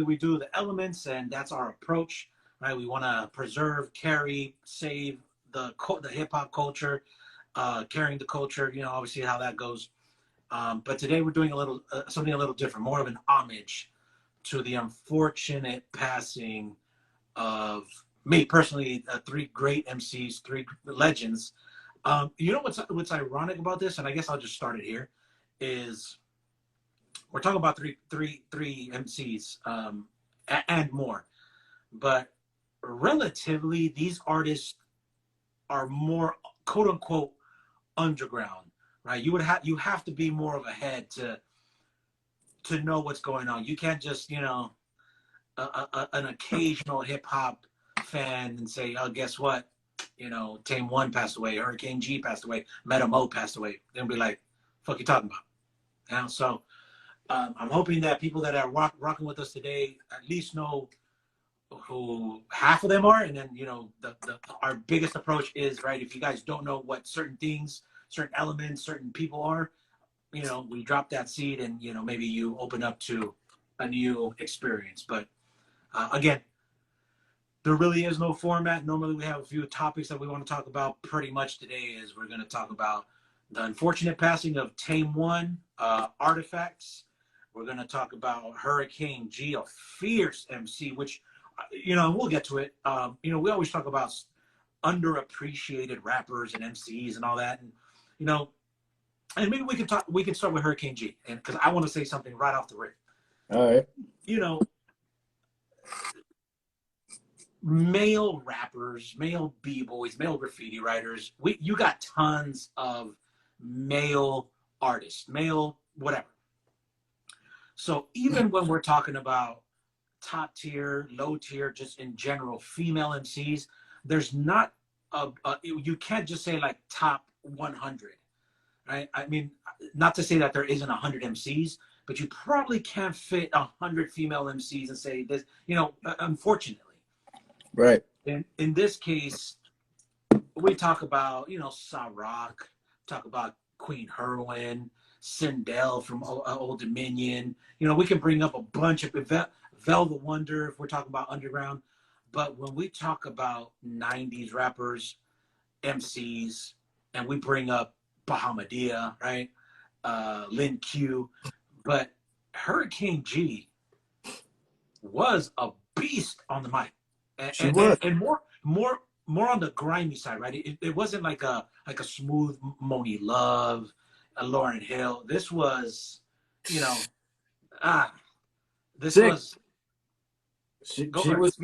normally we do the elements, and that's our approach, right? We want to preserve, carry, save the hip hop culture, carrying the culture. You know, obviously how that goes. But today we're doing a little something a little different, more of an homage to the unfortunate passing of me personally, three great MCs, three legends. You know what's ironic about this, and I guess I'll just start it here, is we're talking about three MCs and more, but relatively these artists are more quote unquote underground, right? You have to be more of a head to know what's going on. You can't just, you know, an occasional hip hop fan and say, oh, guess what? You know, Tame 1 passed away, Hurricane G passed away, Meta Mo passed away. They'll be like, fuck you talking about? You know, so I'm hoping that people that are rocking with us today at least know who half of them are. And then, you know, our biggest approach is, right, if you guys don't know what certain things, certain elements, certain people are, you know, we drop that seed and, you know, maybe you open up to a new experience. But again, there really is no format. Normally we have a few topics that we want to talk about. Pretty much today is we're going to talk about the unfortunate passing of Tame 1, artifacts. We're going to talk about Hurricane G, a fierce MC, which, you know, we'll get to it. You know, we always talk about underappreciated rappers and MCs and all that. And, you know, and maybe we can start with Hurricane G, and because I want to say something right off the rip. All right. You know, male rappers, male b-boys, male graffiti writers, you got tons of male artists, male whatever. So even when we're talking about top tier, low tier, just in general, female MCs, there's not you can't just say like top 100, right? I mean, not to say that there isn't 100 MCs, but you probably can't fit 100 female MCs and say this, you know, unfortunately. Right. In this case, we talk about, you know, Ciroc, talk about Queen Heroin, Sindel from Old Dominion. You know, we can bring up a bunch of Velvet Wonder if we're talking about underground. But when we talk about 90s rappers, MCs, and we bring up Bahamadia, right? Lin Q. But Hurricane G was a beast on the mic. And more on the grimy side, right? It wasn't like a smooth Moni Love, a Lauryn Hill. This was, you know, this Sick. was. She was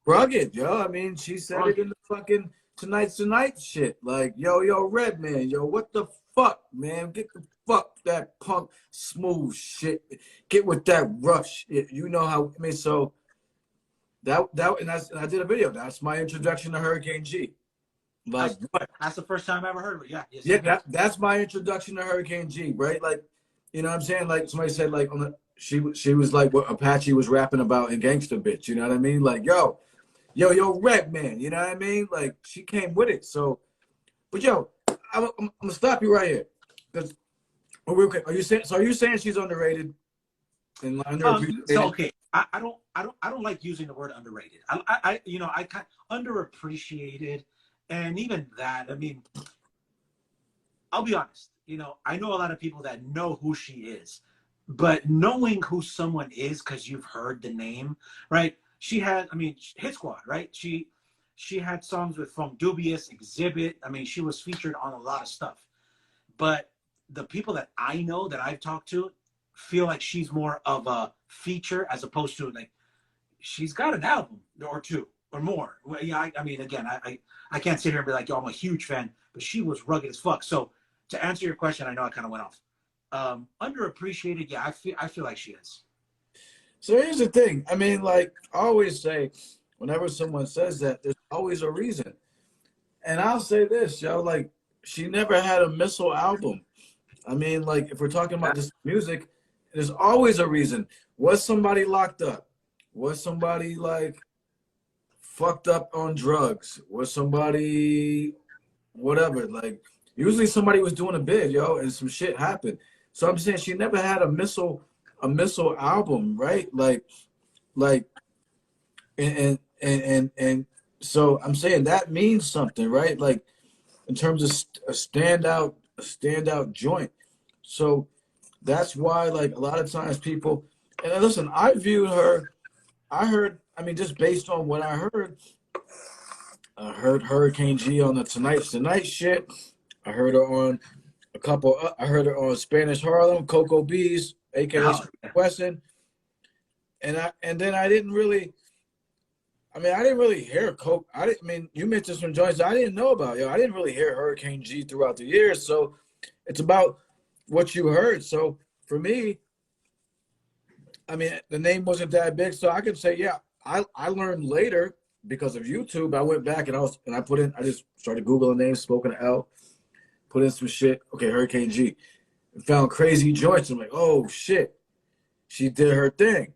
rugged, yo. I mean, she said rugged. It in the fucking Tonight's Tonight shit. Like, yo, Redman, yo, what the fuck, man? Get the fuck that punk smooth shit. Get with that rough shit. You know how, I mean, so that and I did a video. That's my introduction to Hurricane G. Like, that's the first time I ever heard of it. Yeah. Yes, yeah, that's my introduction to Hurricane G, right? Like, you know what I'm saying? Like somebody said, like she was like what Apache was rapping about in Gangsta Bitch. You know what I mean? Like, yo, Redman. You know what I mean? Like, she came with it. So, but yo, I'm gonna stop you right here. Because real quick, are you saying she's underrated and underappreciated? So okay, I don't like using the word underrated. I you know, I kind underappreciated, and even that. I mean, I'll be honest. You know, I know a lot of people that know who she is, but knowing who someone is because you've heard the name, right? She had, I mean, Hit Squad, right? She had songs with Funk Dubious, Exhibit. I mean, she was featured on a lot of stuff. But the people that I know that I've talked to feel like she's more of a feature as opposed to like she's got an album or two or more. Well, yeah, I mean, again, I can't sit here and be like, yo, I'm a huge fan, but she was rugged as fuck. So to answer your question, I know I kind of went off. Underappreciated, yeah, I feel like she is. So here's the thing. I mean, like I always say, whenever someone says that, there's always a reason. And I'll say this, yo, like she never had a missile album. I mean, like if we're talking about just music, there's always a reason. Was somebody locked up? Was somebody like fucked up on drugs? Was somebody whatever? Like usually somebody was doing a bid, yo, and some shit happened. So I'm saying she never had a missile album, right? Like like, and so I'm saying that means something, right? Like in terms of a standout joint. So that's why, like, a lot of times people, and listen, I viewed her. I heard, I mean, just based on what I heard Hurricane G on the Tonight shit. I heard her on a couple. I heard her on Spanish Harlem, Coco Bees, aka Oh, yeah. Wesson, and then I didn't really. I mean, I didn't really hear Coke. I didn't. I mean, you mentioned some joints I didn't know about. Yo, I didn't really hear Hurricane G throughout the years. So it's about what you heard. So for me, I mean, the name wasn't that big, so I could say, yeah, I learned later because of YouTube. I went back and I just started Googling names, spoken to L, put in some shit. Okay, Hurricane G, and found crazy joints. I'm like, oh shit, she did her thing.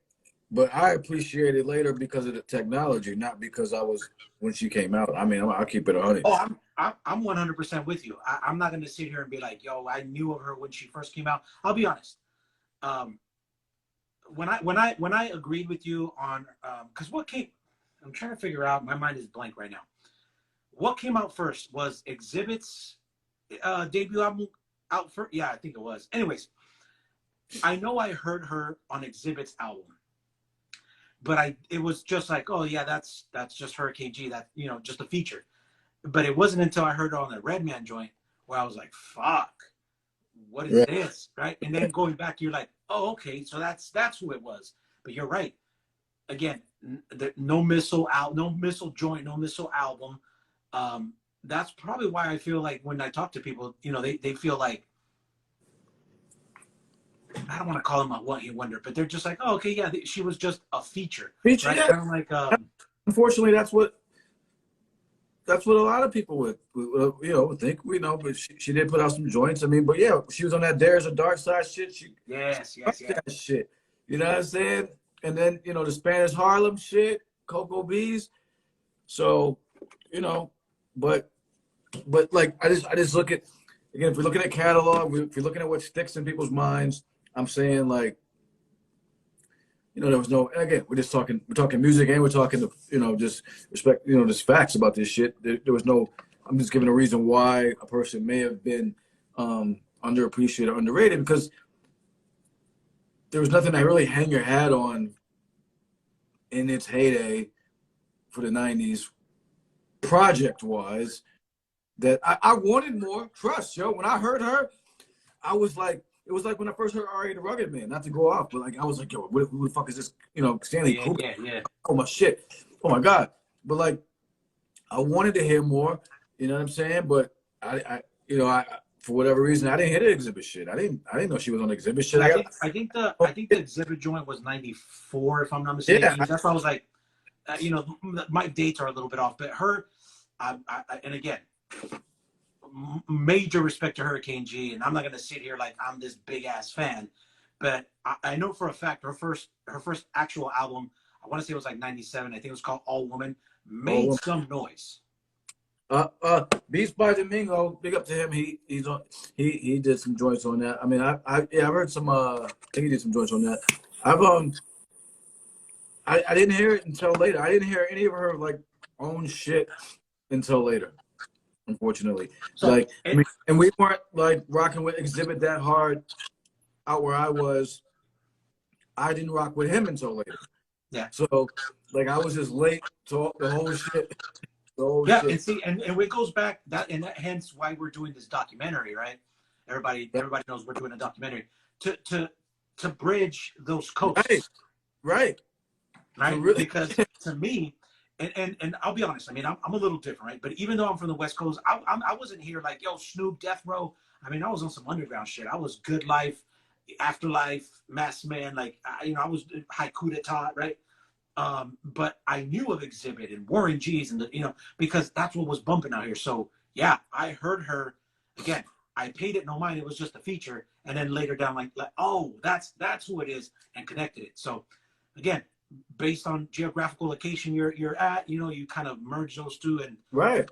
But I appreciate it later because of the technology, not because I was when she came out. I mean, I'll keep it 100. Oh, I'm 100% with you. I'm not gonna sit here and be like, yo, I knew of her when she first came out. I'll be honest. Um, when I agreed with you on because what came, I'm trying to figure out. My mind is blank right now. What came out first was Exhibit's debut album out first. Yeah, I think it was. Anyways, I know I heard her on Exhibit's album, but it was just like, oh yeah, that's just Hurricane G. That just a feature. But it wasn't until I heard her on the Redman joint where I was like, fuck, what is Right. this, right? And then going back, you're like, oh, okay, so that's who it was. But you're right. Again, no missile out, no missile joint, no missile album. That's probably why I feel like when I talk to people, they feel like, I don't want to call them a one-hit wonder, but they're just like, oh, okay, yeah, she was just a feature, Feature, right? yeah. Kind of like, Unfortunately, that's what a lot of people would think. But she did put out some joints. I mean, but yeah, she was on that There's a Dark Side shit. She yes, yes, liked yes. that shit. You know what I'm saying? And then the Spanish Harlem shit, Coco Bees. So, but like I just look at, again, if we're looking at catalog, if you're looking at what sticks in people's minds, I'm saying, like, there was no, and again, we're talking music, and we're talking, just respect, just facts about this shit. There was no, I'm just giving a reason why a person may have been underappreciated or underrated, because there was nothing to really hang your hat on in its heyday for the 90s, project wise, that I wanted more. Trust, yo. When I heard her, I was like, it was like when I first heard Ari the Rugged Man, not to go off, but like I was like, yo, who the fuck is this? Stanley Yeah, Kubrick. yeah, yeah. Oh my shit. Oh my God. But like, I wanted to hear more, you know what I'm saying? But I for whatever reason, I didn't hear the Exhibit shit. I didn't know she was on Exhibit shit. And I think the Exhibit joint was 94, if I'm not Yeah, mistaken. That's why I was like, my dates are a little bit off, but her, and again, major respect to Hurricane G, and I'm not gonna sit here like I'm this big ass fan, but I know for a fact her first actual album, I want to say it was like 97. I think it was called All Woman, made oh, some noise. Beats by Domingo, big up to him. He did some joints on that. I mean, I've heard some. I think he did some joints on that. I didn't hear it until later. I didn't hear any of her like own shit until later, unfortunately. So Like, I mean, and we weren't like rocking with Exhibit that hard out where I was. I didn't rock with him until later. yeah, So like I was just late to the whole shit. The whole yeah, shit. and see, and it goes back hence why we're doing this documentary, right? Everybody knows we're doing a documentary to bridge those coasts. Right. Right? So really, Because to me, and I'll be honest, I mean, I'm a little different, right? But even though I'm from the West Coast, I wasn't here like, yo, Snoop, Death Row. I mean, I was on some underground shit. I was Good Life, Afterlife, Mass Man, like, I was Haiku d'etat, right? But I knew of Exhibit and Warren G's and because that's what was bumping out here. So yeah, I heard her again. I paid it no mind. It was just a feature, and then later down, like oh, that's who it is, and connected it. So again, based on geographical location you're at, you kind of merge those two, and right.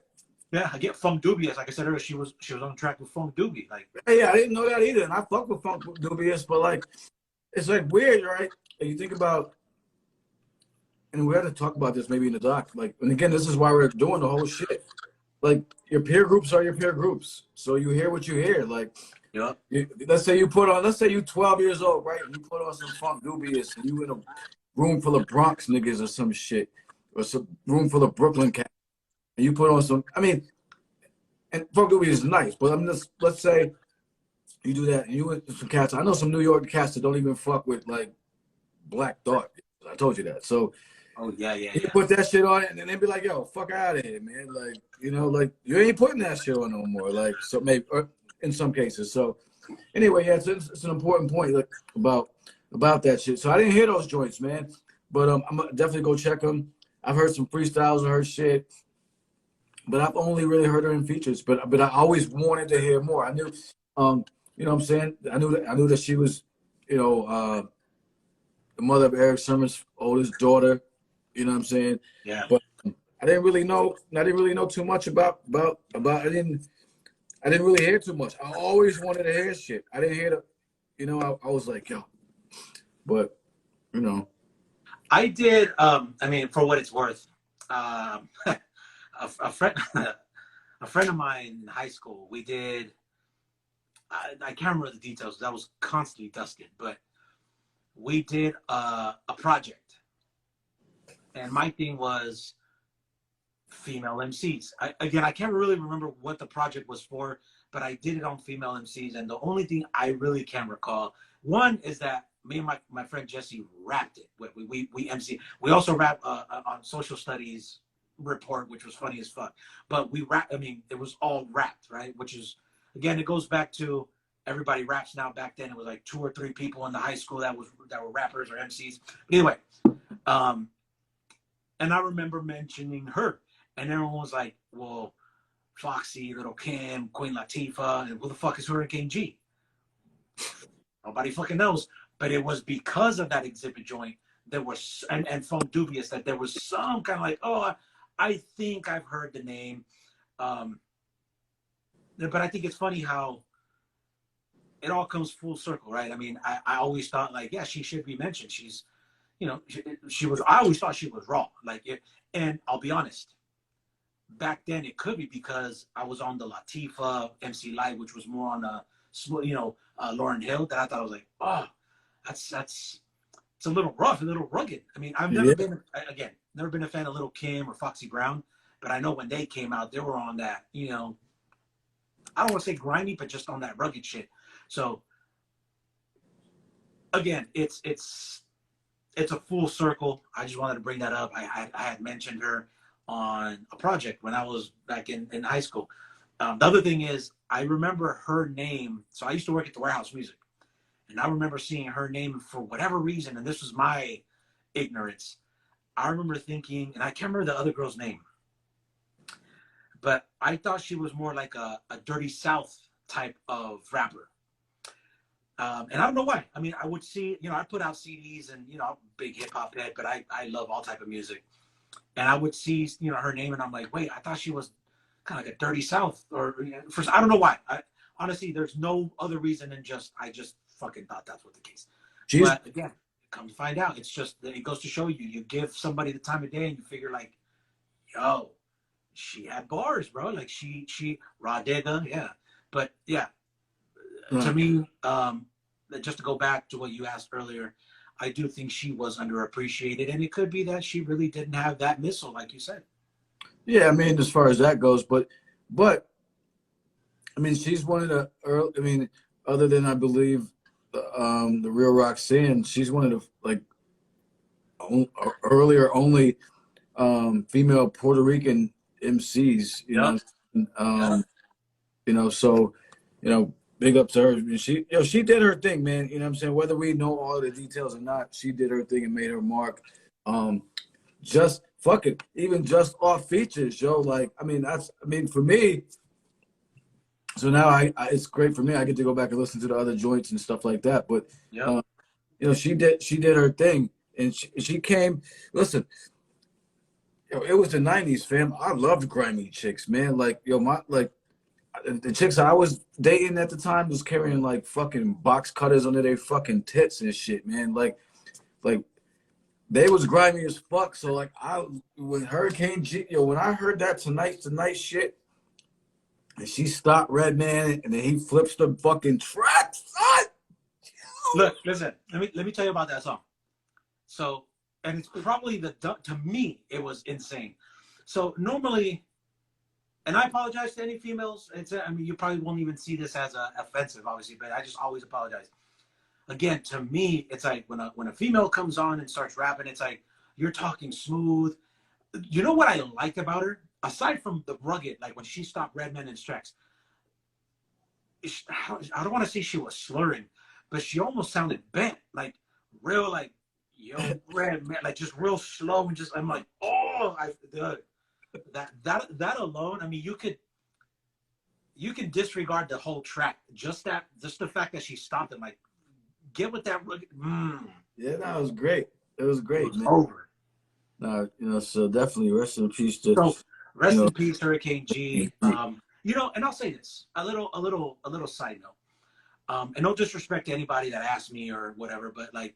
yeah, I get Funk Dubious. Like I said earlier, she was on track with Funk Doobie. Like, Hey, I didn't know that either, and I fuck with Funk Dubious, but like, it's like weird, right? And you think about and we had to talk about this maybe in the doc. Like, and again, this is why we're doing the whole shit. Like, your peer groups are your peer groups, so you hear what you hear. Like, Yeah. let's say you put on, let's say you 12 years old, right? And you put on some funk dubious, and you in a room full of Bronx niggas or some shit, or some room full of Brooklyn cats, and you put on some. I mean, and funk dubious is nice, but I'm just, let's say you do that, and you with some cats. I know some New York cats that don't even fuck with like Black Thought. I told you that. So Oh yeah, yeah, you yeah. put that shit on it, and then they be like, "Yo, fuck out of here, man!" Like, you know, like you ain't putting that shit on no more. Like, so maybe, or in some cases. So anyway, yeah, it's an important point, like about that shit. So I didn't hear those joints, man, but I'm gonna definitely go check them. I've heard some freestyles of her shit, but I've only really heard her in features. But I always wanted to hear more. I knew, you know what I'm saying? I knew that she was, you know, the mother of Eric Summer's oldest daughter. You know what I'm saying? Yeah. But I didn't really know. I didn't really know too much about. I didn't really hear too much. I always wanted to hear shit. I didn't hear the. You know, I was like, yo, but you know. I did. I mean, for what it's worth, a friend, a friend of mine in high school. We did. I can't remember the details. I was constantly dusted, but we did a project, and my thing was female MCs. I can't really remember what the project was for, but I did it on female MCs. And the only thing I really can recall, one is that me and my friend Jesse rapped it. We MC. We also rap on social studies report, which was funny as fuck. But we rap. I mean, it was all rapped, right? Which is, again, it goes back to everybody raps now. Back then, it was like 2 or 3 people in the high school that were rappers or MCs. But anyway, um, and I remember mentioning her. And everyone was like, well, Foxy, Little Kim, Queen Latifah, and who the fuck is Hurricane G? Nobody fucking knows. But it was because of that exhibit joint that was, and Funk Dubious, that there was some kind of like, oh, I think I've heard the name. But I think it's funny how it all comes full circle, right? I mean, I always thought like, yeah, she should be mentioned. She's, you know, she was, I always thought she was raw. Like, and I'll be honest, back then it could be because I was on the Latifah MC Live, which was more on Lauryn Hill, that I thought I was like, oh, that's it's a little rough, a little rugged. I mean, I've never Yeah. been never been a fan of Little Kim or Foxy Brown, but I know when they came out, they were on that, you know, I don't want to say grimy, but just on that rugged shit. So again, it's a full circle. I just wanted to bring that up. I had mentioned her on a project when I was back in high school. The other thing is, I remember her name. So I used to work at the Warehouse Music, and I remember seeing her name for whatever reason, and this was my ignorance. I remember thinking, and I can't remember the other girl's name, but I thought she was more like a Dirty South type of rapper. And I don't know why. I mean, I would see, you know, I put out CDs, and, you know, I'm a big hip hop head, but I love all type of music. And I would see, you know, her name, and I'm like, wait, I thought she was kind of like a Dirty South, or, you know, first, I don't know why. Honestly, there's no other reason than I just fucking thought that's what the case. She's But again, come to find out, it's just, it goes to show you, you give somebody the time of day, and you figure like, yo, she had bars, bro. Like she raw digger, yeah. But yeah, to me, just to go back to what you asked earlier, I do think she was underappreciated, and it could be that she really didn't have that missile, like you said. yeah. I mean, as far as that goes, but I mean, she's one of the early. I mean, other than I believe the Real Roxanne, she's one of the like earlier only female Puerto Rican MCs. You Yep. know, Yep. you know, so you know, big up to her. And she did her thing, man. You know what I'm saying? Whether we know all the details or not, she did her thing and made her mark. Just fuck it, even just off features, yo. Like, I mean, for me. So now it's great for me. I get to go back and listen to the other joints and stuff like that. But Yep. you know, she did her thing, and she came. Listen, yo, it was the '90s, fam. I loved grimy chicks, man. Like, yo, the chicks I was dating at the time was carrying like fucking box cutters under their fucking tits and shit, man. Like they was grimy as fuck. So like when Hurricane G, yo, when I heard that tonight shit, and she stopped Redman, and then he flips the fucking track, son. Look, listen. Let me tell you about that song. So, and it's probably to me it was insane. So normally, and I apologize to any females. I mean, you probably won't even see this as offensive, obviously, but I just always apologize. Again, to me, it's like when a female comes on and starts rapping, it's like you're talking smooth. You know what I liked about her, aside from the rugged, like when she stopped Redman and Strex. I don't want to say she was slurring, but she almost sounded bent, like real, like yo, Redman, like just real slow and just. I'm like, oh, that alone. I mean, you can disregard the whole track, just the fact that she stopped and like get with that. Yeah, that was great. It was It great, was man. over. So definitely rest in peace to So rest you in peace, Hurricane G. know. And I'll say this, a little side note. And no disrespect to anybody that asked me or whatever, but like,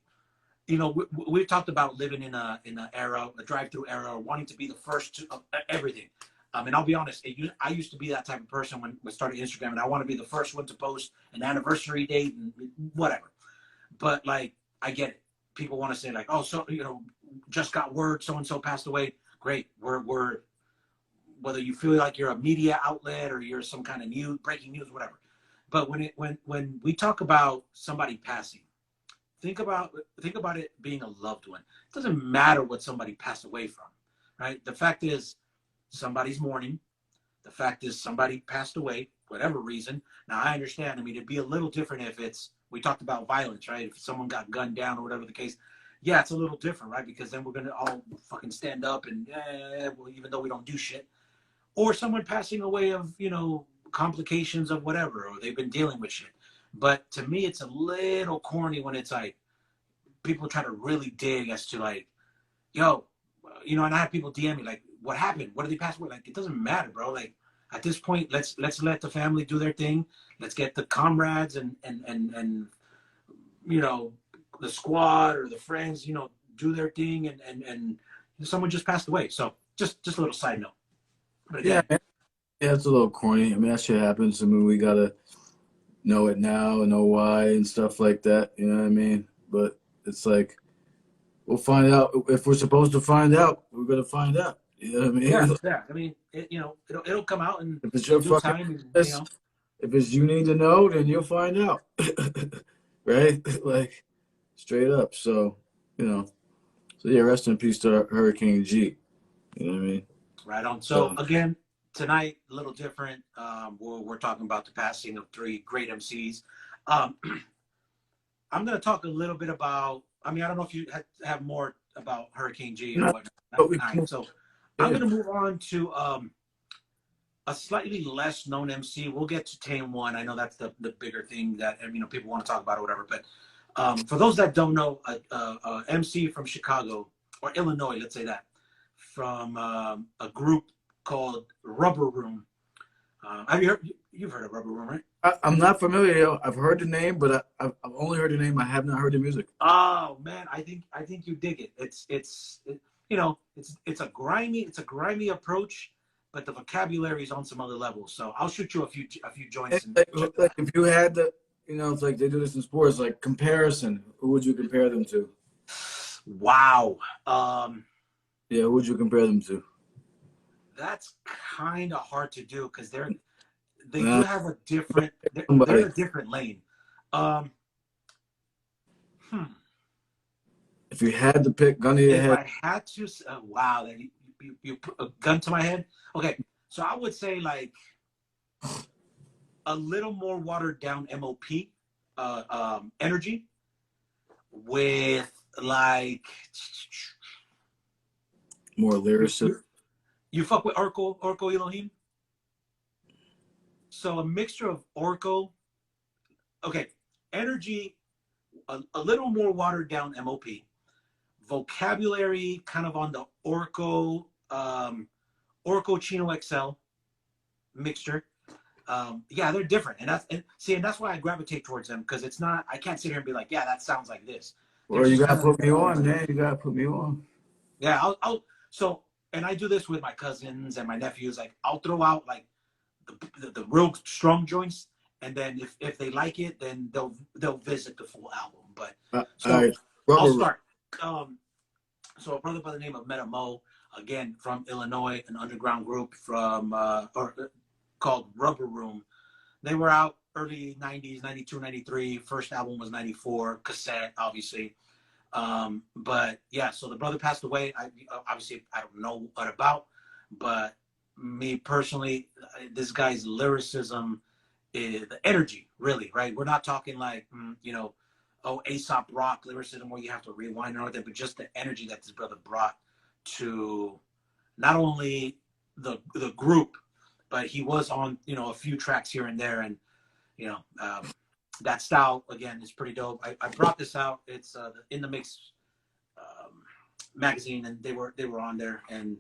we've talked about living in a era, a drive-through era, wanting to be the first to everything. And I'll be honest, I used to be that type of person when we started Instagram, and I want to be the first one to post an anniversary date and whatever. But like, I get it. People want to say like, oh, so just got word so and so passed away. Great, we're whether you feel like you're a media outlet or you're some kind of breaking news, whatever. But when we talk about somebody passing, think about it being a loved one. It doesn't matter what somebody passed away from, right? The fact is somebody's mourning. The fact is somebody passed away, whatever reason. Now I understand. I mean, it'd be a little different if we talked about violence, right? If someone got gunned down or whatever the case, yeah, it's a little different, right? Because then we're gonna all fucking stand up and well, even though we don't do shit. Or someone passing away of, complications of whatever, or they've been dealing with shit. But to me, it's a little corny when it's like people try to really dig as to like, yo, and I have people DM me like, what happened? What did they pass away? Like, it doesn't matter, bro. Like at this point, let's let the family do their thing. Let's get the comrades and the squad or the friends, do their thing and someone just passed away. So just a little side note. But Yeah, again, man. Yeah, it's a little corny. I mean, that shit happens. I mean, we gotta know it now and know why and stuff like that. You know what I mean? But it's like we'll find out if we're supposed to find out. We're gonna find out. You know what I yeah, mean? yeah. I mean, it'll come out If it's in your due fucking time. business, if it's you need to know, then you'll find out. Right? Like straight up. So, you know. So yeah, rest in peace to Hurricane G. You know what I mean? Right on. So So again, tonight a little different. We're talking about the passing of three great MCs. Um, I'm going to talk a little bit about. I mean, I don't know if you have more about Hurricane G or not, whatnot. but we Tonight. So I'm yeah. going to move on to a slightly less known MC. We'll get to Tame one. I know that's the bigger thing that people want to talk about or whatever. But for those that don't know, a MC from Chicago or Illinois, let's say that, from a group called Rubber Room. Have you heard? You've heard of Rubber Room, right? I'm not familiar. Yo. I've heard the name, but I've only heard the name. I have not heard the music. Oh man, I think you dig it. It's a grimy approach, but the vocabulary is on some other levels. So I'll shoot you a few joints and check that Like out. if you had the, it's like they do this in sports, like comparison. Who would you compare them to? Wow. Yeah, who would you compare them to? That's kind of hard to do because they do Uh, have a different they're in somebody. a different lane. Um, hmm. If you had to pick, gun to your If head, I had to, wow, you put a gun to my head. Okay, so I would say like a little more watered down MOP energy with like more you, lyricist, you, you fuck with Orko Elohim. So a mixture of Orko, okay, energy, a little more watered down MOP, vocabulary kind of on the Orko Chino XL mixture. Yeah, they're different, and that's why I gravitate towards them because it's not. I can't sit here and be like, yeah, that sounds like this. they're Well, you just gotta kind of put me on, man. You gotta put me on. yeah. So and I do this with my cousins and my nephews. Like I'll throw out like the real strong joints, and then if they like it, then they'll visit the full album. But All so right, I'll rubber. start. Um, so a brother by the name of Meta Mo, again from Illinois, an underground group from called Rubber Room. They were out early 90s, 92, 93. First album was 94, cassette, obviously. But yeah, so the brother passed away. Obviously I don't know what about, but me personally, this guy's lyricism, is the energy, really, right? We're not talking like, oh, Aesop Rock lyricism where you have to rewind and all that, but just the energy that this brother brought to not only the group, but he was on, a few tracks here and there. And, you know, um, that style, again, is pretty dope. I brought this out. It's In the Mix magazine, and they were on there. And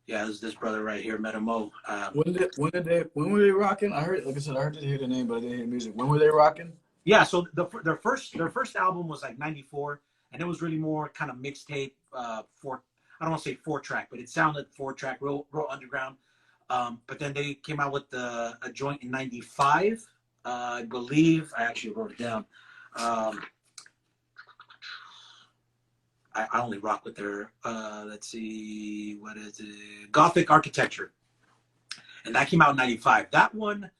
yeah, this brother right here, Metamo. When were they rocking? I heard, like I said, I heard to hear the name, but I didn't hear the music. When were they rocking? Yeah, so their first album was like '94, and it was really more kind of mixtape. Four, I don't want to say 4-track, but it sounded 4-track, real underground. But then they came out with a joint in '95, I believe. I actually wrote it down. Um, I only rock with their let's see, what is it? Gothic Architecture, and that came out in '95. That one,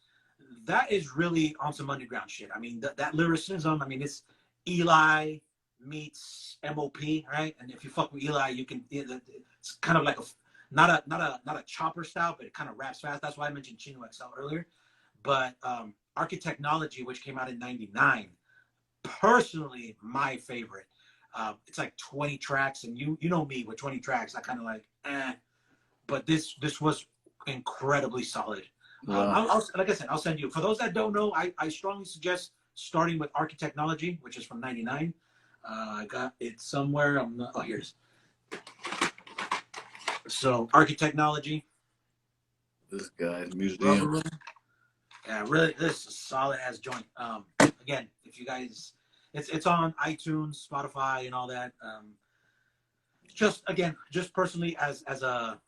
that is really on some underground shit. I mean, that lyricism. I mean, it's Eli meets MOP, right? And if you fuck with Eli, you can. It's kind of like not a chopper style, but it kind of raps fast. That's why I mentioned Chino XL earlier. But Architechnology, which came out in '99, personally my favorite. It's like 20 tracks, and you know me with 20 tracks, I kind of like, but this was incredibly solid. Wow. Like I said, I'll send you. For those that don't know, I strongly suggest starting with Architechnology, which is from '99. I got it somewhere. Oh, here's. So Architechnology. This guy's museum. Rubber Room. Yeah, really, this is a solid ass joint. Again, if you guys, it's on iTunes, Spotify, and all that. Just personally, as a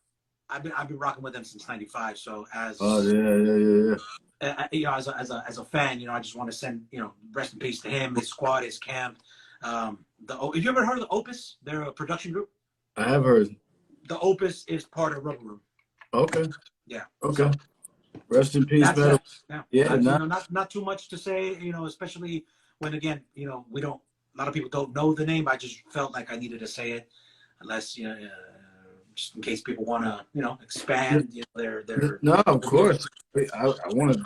I've been rocking with them since '95. So Oh yeah. as a fan, I just want to send, rest in peace to him, his squad, his camp. Have you ever heard of the Opus? They're a production group. I have heard. The Opus is part of Rubber Room. Okay. Yeah. Okay. So Rest in peace, that's man. that. Yeah. Yeah. Not too much to say, especially when, again, we don't. A lot of people don't know the name. I just felt like I needed to say it, unless just in case people want to, expand their. No, of course. I want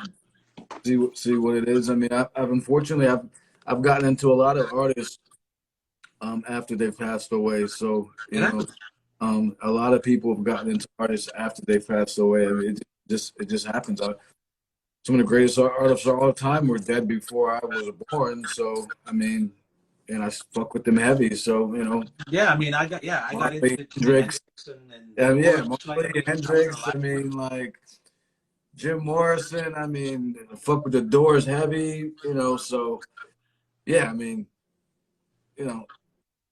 to see what it is. I mean, I've unfortunately I've gotten into a lot of artists after they've passed away. So a lot of people have gotten into artists after they've passed away. I mean, it just happens. Some of the greatest artists of all time were dead before I was born. So I mean, and I fuck with them heavy. So Yeah, I mean, I got Marley, into Jimi Hendrix. Hendrix and Yeah, like, Marley, I wasn't Hendrix. alive. I mean, like Jim Morrison. I mean, fuck with the Doors heavy. So yeah, I mean, you know,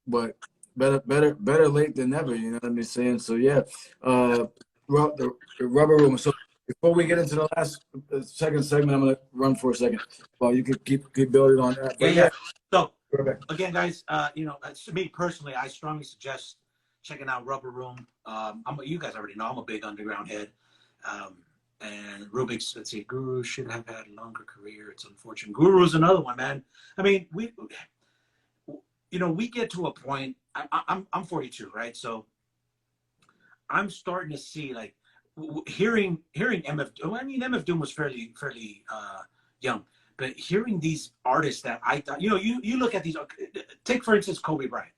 but better late than never. You know what I'm saying? So yeah, the Rubber Room. So before we get into the second segment, I'm gonna run for a second. Well, you could keep building on that. Yeah, But yeah. yeah, So okay. again, guys, to me personally, I strongly suggest checking out Rubber Room. You guys already know I'm a big underground head. And Rubik's, let's see, Guru should have had a longer career. It's unfortunate. Guru's another one, man. I mean, we get to a point. I'm 42, right? So I'm starting to see, like, hearing MF. Well, I mean, MF Doom was fairly young, but hearing these artists that I thought, you look at these. Take for instance Kobe Bryant.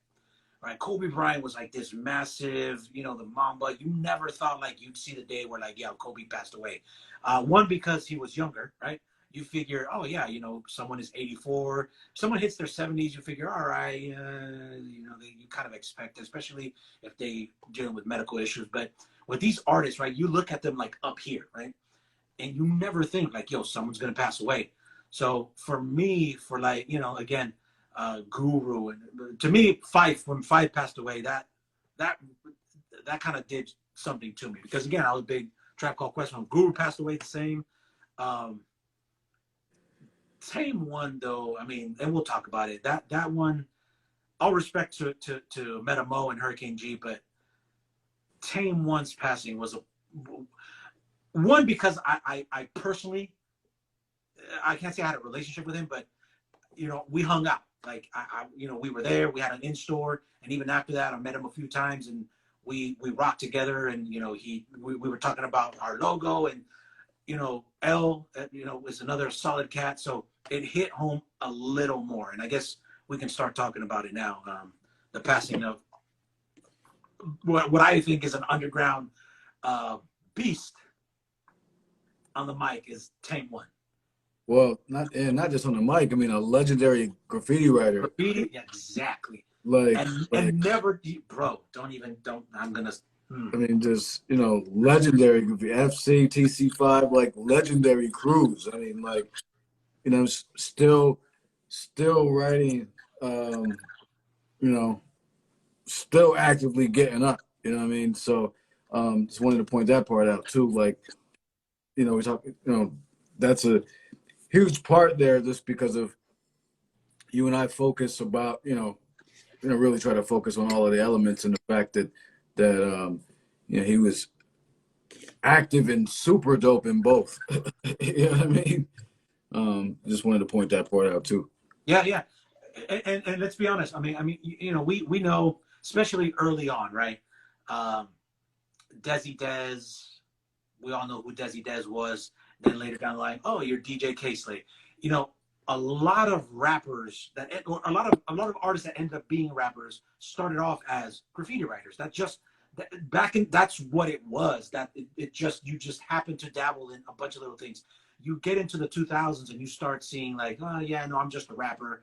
Right, Kobe Bryant was like this massive, the Mamba. You never thought like you'd see the day where like, yeah, Kobe passed away. One, because he was younger, right? You figure, oh yeah, someone is 84, someone hits their 70s. You figure, all right, you kind of expect, especially if they dealing with medical issues. But with these artists, right, you look at them like up here, right, and you never think like, yo, someone's gonna pass away. So for me, for like, again. Guru, and to me, Fife, when Fife passed away, that kind of did something to me, because again, I was a big Trap Call Quest. When Guru passed away, the same. Um, Tame one though, I mean, and we'll talk about it. That one, all respect to Meta Mo and Hurricane G, but Tame one's passing was a one, because I personally, I can't say I had a relationship with him, but we hung out. Like we were there. We had an in store, and even after that, I met him a few times, and we rocked together. And we were talking about our logo, and L was another solid cat. So it hit home a little more, and I guess we can start talking about it now. The passing of what I think is an underground beast on the mic is Tame One. Well, not just on the mic. I mean, a legendary graffiti writer. Graffiti, yeah, exactly. Like, and never, bro. I'm gonna. I mean, just legendary graffiti. FC, TC5, like legendary crews. I mean, like, still writing. Still actively getting up. You know what I mean? So, just wanted to point that part out too. Like, we talk. That's a huge part there, just because of you and I focus about, really try to focus on all of the elements, and the fact that he was active and super dope in both. You know what I mean? Just wanted to point that part out too. Yeah. And let's be honest. I mean, we know, especially early on, right? Desi Dez, we all know who Desi Dez was. Then later down the line, oh, you're DJ K-Slate. A lot of rappers a lot of artists that end up being rappers started off as graffiti writers. That's what it was. That you just happen to dabble in a bunch of little things. You get into the 2000s and you start seeing like, oh yeah, no, I'm just a rapper.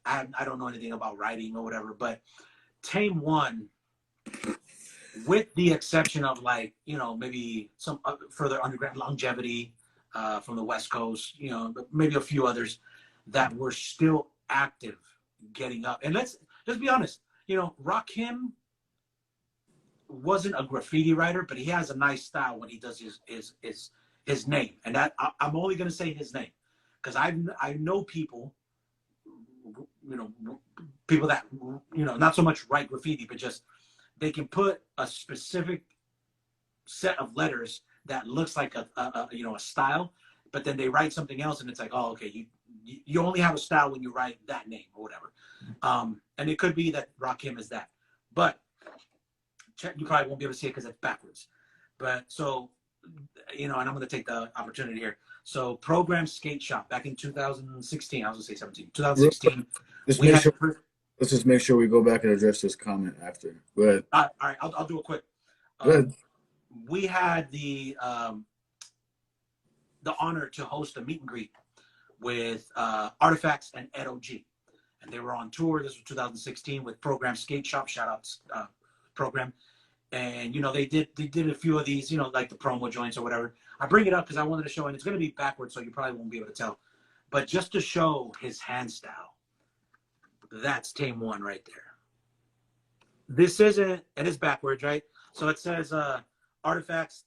I don't know anything about writing or whatever. But Tame One, with the exception of like, maybe some further underground Longevity from the West Coast, maybe a few others that were still active, getting up. And let's be honest, Rakim wasn't a graffiti writer, but he has a nice style when he does his name. And that I'm only going to say his name, because I know people, people that not so much write graffiti, but just they can put a specific set of letters that looks like a style, but then they write something else, and it's like, oh, okay, you only have a style when you write that name or whatever. And it could be that Rakim is that, but you probably won't be able to see it because it's backwards. But so, and I'm going to take the opportunity here. So Program Skate Shop back in 2016, I was going to say 17, 2016. Let's just make sure we go back and address this comment after. Go ahead. All right, I'll do it quick. Go ahead. We had the honor to host a meet and greet with Artifacts and Ed OG. And they were on tour. This was 2016 with Program Skate Shop. Shout out Program. And, they did a few of these, like the promo joints or whatever. I bring it up because I wanted to show, and it's going to be backwards, so you probably won't be able to tell. But just to show his hand style, that's Tame One right there. This isn't, it is backwards, right? So it says Artifacts,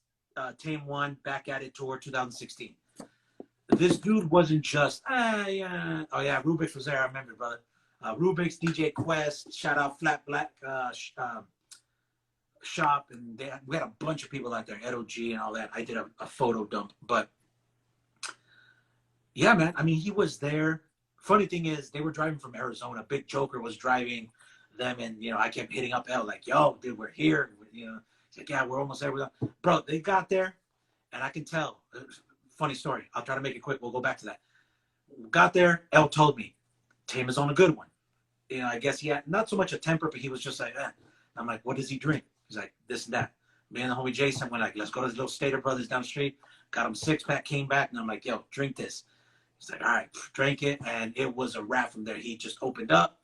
Tame One, Back at It Tour 2016. This dude wasn't just, oh yeah, Rubik's was there, I remember, brother. Rubik's, DJ Quest, shout out Flat Black Shop, and we had a bunch of people out there, Ed OG and all that. I did a photo dump, but yeah, man, I mean, he was there. Funny thing is, they were driving from Arizona. Big Joker was driving them, and I kept hitting up L like, yo, dude, we're here. He's like, yeah, we're almost there. Bro, they got there, and I can tell. Funny story. I'll try to make it quick. We'll go back to that. Got there. L told me, Tame is on a good one. I guess he had not so much a temper, but he was just like, eh. I'm like, what does he drink? He's like, this and that. Me and the homie Jason went like, let's go to this little Stater Brothers down the street. Got him 6-pack, came back, and I'm like, yo, drink this. He's like, all right, drank it, and it was a wrap from there. He just opened up,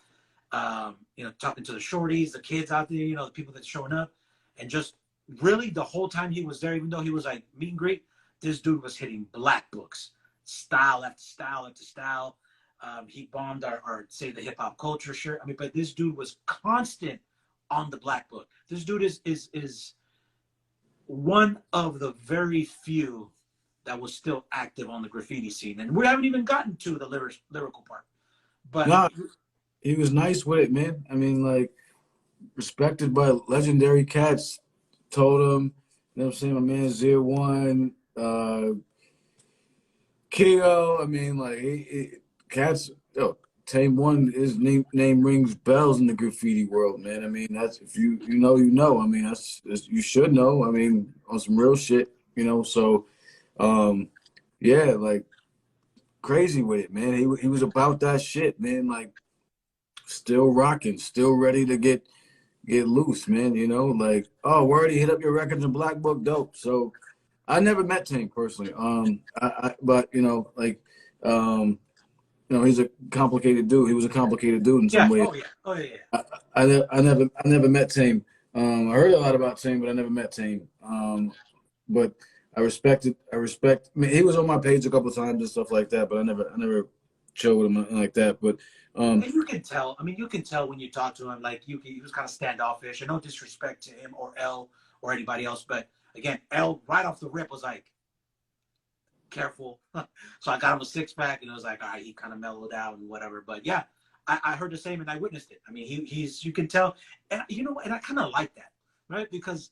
talking to the shorties, the kids out there, the people that's showing up, and just really the whole time he was there, even though he was like meet and greet, this dude was hitting black books, style after style after style. He bombed our say the hip hop culture shirt. I mean, but this dude was constant on the Black Book. This dude is one of the very few that was still active on the graffiti scene, and we haven't even gotten to the lyrical part. But Nah, he was nice with it, man. I mean, like, respected by legendary cats. Told him, you know what I'm saying, my man Zero One, Keo. I mean, like, cats. Yo, Tame One, his name rings bells in the graffiti world, man. I mean, that's if you know, you know. I mean, that's you should know. I mean, on some real shit, you know. So, um, yeah, like crazy with it, man. He was about that shit, man. Like, still rocking, still ready to get loose, man. You know, like, oh, we already hit up your records in Black Book, dope. So I never met Tank personally. But he's a complicated dude. He was a complicated dude in some yeah, ways. oh yeah, oh yeah, yeah. I never met Tame. I heard a lot about Tame, but I never met Tame. But I respect. I mean, he was on my page a couple of times and stuff like that, but I never chilled with him like that. But And you can tell. I mean, you can tell when you talk to him. Like he was kind of standoffish. And no disrespect to him or L or anybody else, but again, L right off the rip was like, "Careful." So I got him a six pack, and it was like, all right, he kind of mellowed out and whatever. But yeah, I heard the same, and I witnessed it. I mean, he's you can tell, and you know, and I kind of like that, right? Because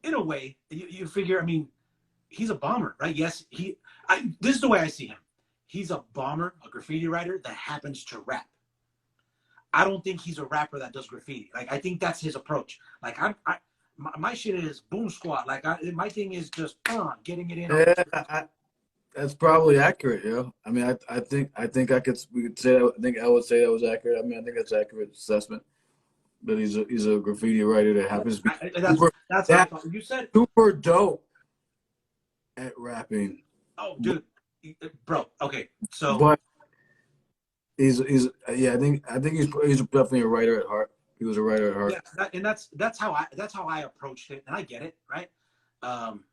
in a way, you figure. I mean, he's a bomber, right? Yes, this is the way I see him. He's a bomber, a graffiti writer that happens to rap. I don't think he's a rapper that does graffiti. Like I think that's his approach. Like my shit is boom squat. Like my thing is just getting it in on yeah, the. that's probably accurate. Yeah, I mean, I think we could say that. I think I would say that was accurate. I mean, I think that's accurate assessment. That he's a graffiti writer that happens to be super That's what I thought. You said, super dope at rapping. oh, dude, bro. Okay, so But he's yeah, I think he's definitely a writer at heart. He was a writer at heart. yeah, and that's how I approached it, and I get it, right? Um,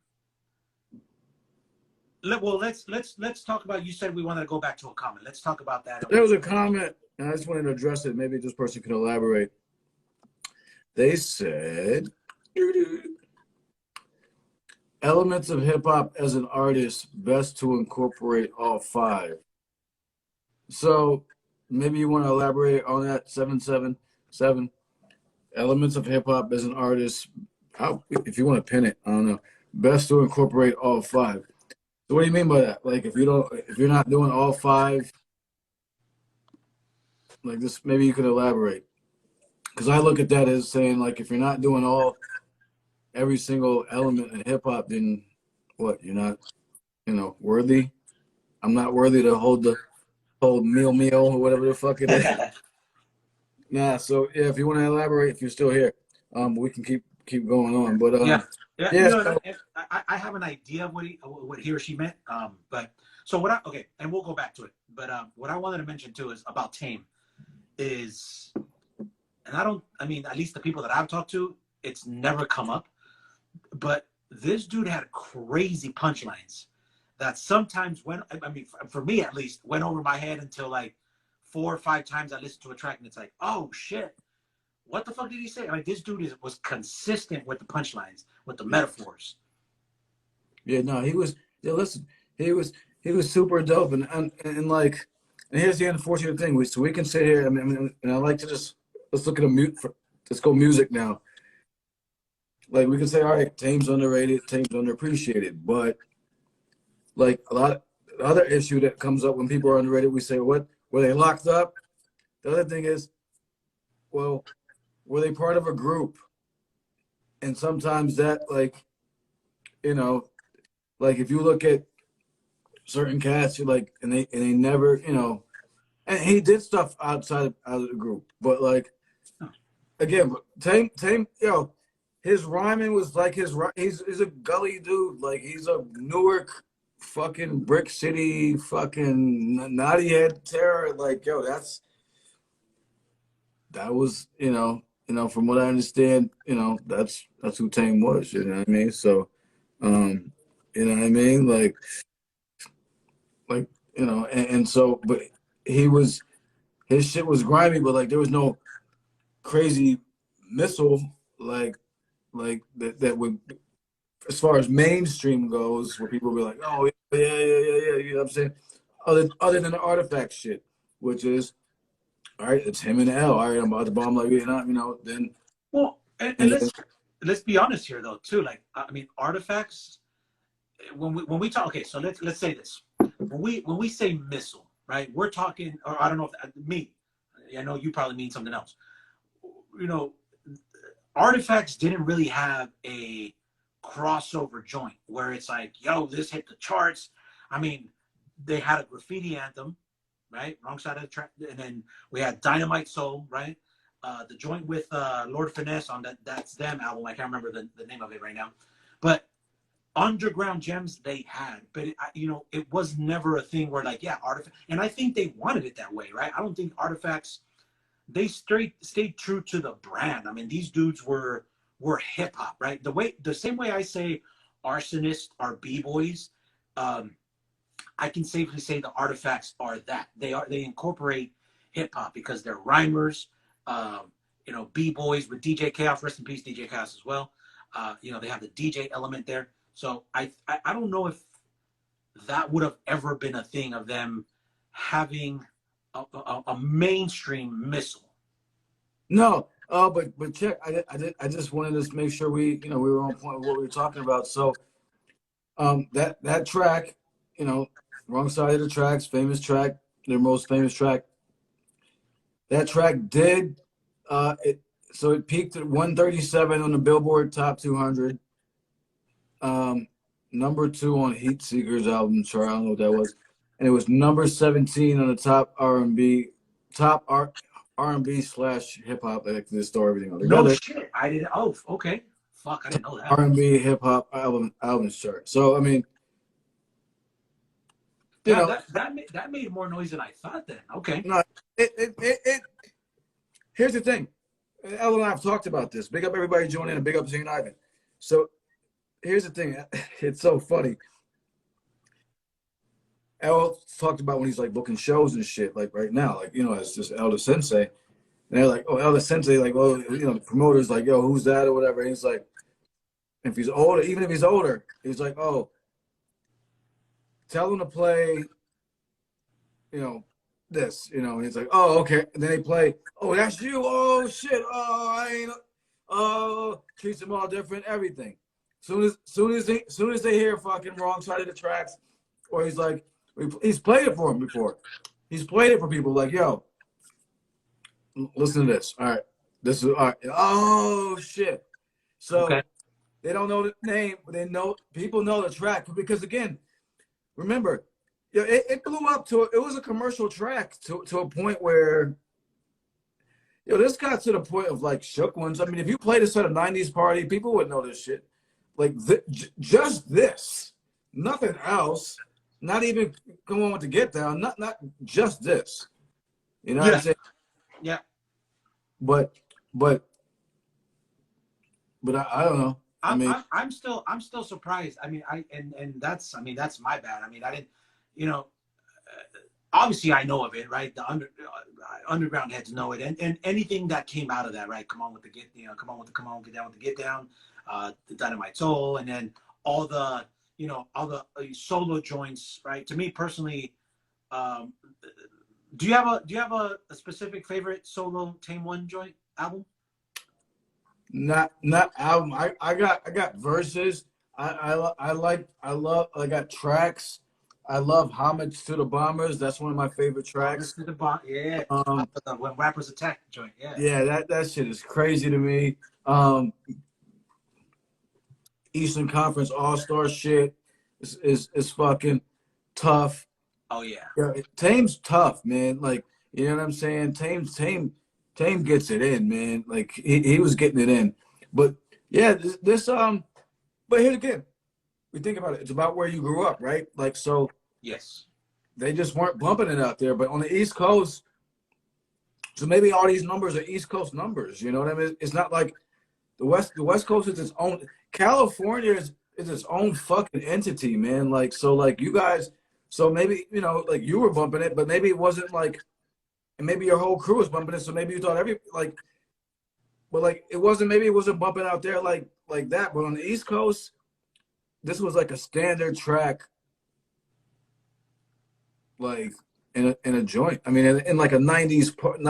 well, let's talk about. You said we wanted to go back to a comment. Let's talk about that. There was a comment, and I just wanted to address it. Maybe this person can elaborate. They said elements of hip hop as an artist best to incorporate all five. So maybe you want to elaborate on that 777 elements of hip hop as an artist. If you want to pin it, I don't know. Best to incorporate all five. So what do you mean by that? Like if you're not doing all five, like this, maybe you could elaborate. Because I look at that as saying like if you're not doing every single element in hip hop, then what? You're not, worthy. I'm not worthy to hold meal or whatever the fuck it is. Nah. So yeah, if you want to elaborate, if you're still here, we can keep going on. But yeah, yeah. no, I have an idea of what he or she meant. But so okay, and we'll go back to it. But what I wanted to mention too is about Tame is, and I mean, at least the people that I've talked to, it's never come up. But this dude had crazy punchlines that sometimes I mean, for me at least, went over my head until like 4 or 5 times I listened to a track and it's like, oh shit, what the fuck did he say? Like this dude was consistent with the punchlines, with the metaphors. Yeah, no, he was. Yeah, listen, he was super dope, and like, and here's the unfortunate thing. We can sit here. I mean, and I like to just let's look at let's go music now. Like we can say, all right, Tame's underrated, Tame's underappreciated, but like the other issue that comes up when people are underrated, we say, what were they locked up? The other thing is, well, were they part of a group? And sometimes that, like, like if you look at certain cats, you're like, and they never, and he did stuff out of the group, but like, again, Tame, his rhyming was like he's a gully dude, like he's a Newark fucking brick city fucking naughty head terror, like that was from what I understand, that's who Tame was, you know what I mean? So you know what I mean? Like you know, and so, but he was, his shit was grimy, but like there was no crazy missile like that would, as far as mainstream goes, where people be like, oh yeah, you know what I'm saying? Other than the artifact shit, which is all right, it's him and L. All right, I'm about to bomb like Vietnam, you know. Then Well, and and then let's be honest here though too. Like I mean, artifacts. When we talk, okay, so let's say this. When we say missile, right? We're talking, or I don't know if me. I know you probably mean something else. You know, artifacts didn't really have a crossover joint where it's like, yo, this hit the charts. I mean, they had a graffiti anthem, right? Wrong side of the track. And then we had Dynamite Soul, right? The joint with Lord Finesse on That's Them album. I can't remember the name of it right now. But underground gems they had, but it was never a thing where like, yeah, artifact. And I think they wanted it that way, right? I don't think artifacts, they stayed true to the brand. I mean, these dudes were hip hop, right? The same way I say arsonists are b-boys, I can safely say the artifacts are that. They incorporate hip hop because they're rhymers, b-boys with DJ Chaos, rest in peace DJ Chaos as well. They have the DJ element there. So I don't know if that would have ever been a thing of them having a mainstream missile. no, but check, I just wanted to make sure we were on point with what we were talking about. So that track, wrong side of the tracks, famous track, their most famous track. That track did it peaked at 137 on the Billboard Top 200. Number 2 on Heat Seeker's album chart. I don't know what that was, and it was number 17 on the top R&B / hip hop. Like this store, everything all No together. shit, I didn't. Oh, okay. Fuck, I didn't know that. R&B hip hop album chart. So I mean, that made more noise than I thought. Then okay. No, it. Here's the thing. Elle and I have talked about this. Big up everybody joining and big up St. Ivan. So here's the thing. It's so funny. Elle talked about when he's like booking shows and shit, like right now, like, it's just Elder Sensei. And they're like, oh, Elder Sensei, like, well, the promoter's like, yo, who's that or whatever. And he's like, if he's older, even if he's older, he's like, oh, tell him to play, this, and he's like, oh, okay. And then they play, oh, that's you. Oh, shit. Oh, I ain't, treats them all different, everything. Soon as they hear fucking wrong side of the tracks, or he's like, he's played it for him before. He's played it for people like, yo, listen to this. All right. This is, all right. Oh, shit. So okay. They don't know the name, but people know the track. Because again, remember, it blew up it was a commercial track to a point where, this got to the point of like shook ones. I mean, if you played this at a 90s party, people would know this shit. Like just this, nothing else. Not even come on with the Get Down. Not just this. You know what I'm saying? Yeah. But I don't know. I'm still surprised. I mean, that's my bad. I mean, I didn't, obviously I know of it, right? The underground heads know it, and anything that came out of that, right? Come on, get down with the Get Down, the Dynamite Soul, and then all the solo joints, right? To me personally, do you have a specific favorite solo Tame One joint album? Not album. I got verses. I got tracks. I love Homage to the Bombers. That's one of my favorite tracks. Yeah. When rappers attack joint. Yeah. Yeah, that shit is crazy to me. Eastern Conference All-Star shit is fucking tough. Oh yeah. Tame's tough, man. Like, you know what I'm saying? Tame gets it in, man. Like he was getting it in. But yeah, but here again, we think about it. It's about where you grew up, right? Like, so yes, they just weren't bumping it out there. But on the East Coast, so maybe all these numbers are East Coast numbers. You know what I mean? It's not like the West Coast is its own. California is its own fucking entity, man. Like, so like you guys, So maybe, like you were bumping it, but maybe it wasn't like, and maybe your whole crew was bumping it. So maybe you thought but like it wasn't. Maybe it wasn't bumping out there like that. But on the East Coast, this was like a standard track, like in a joint. I mean, in like a '90s party.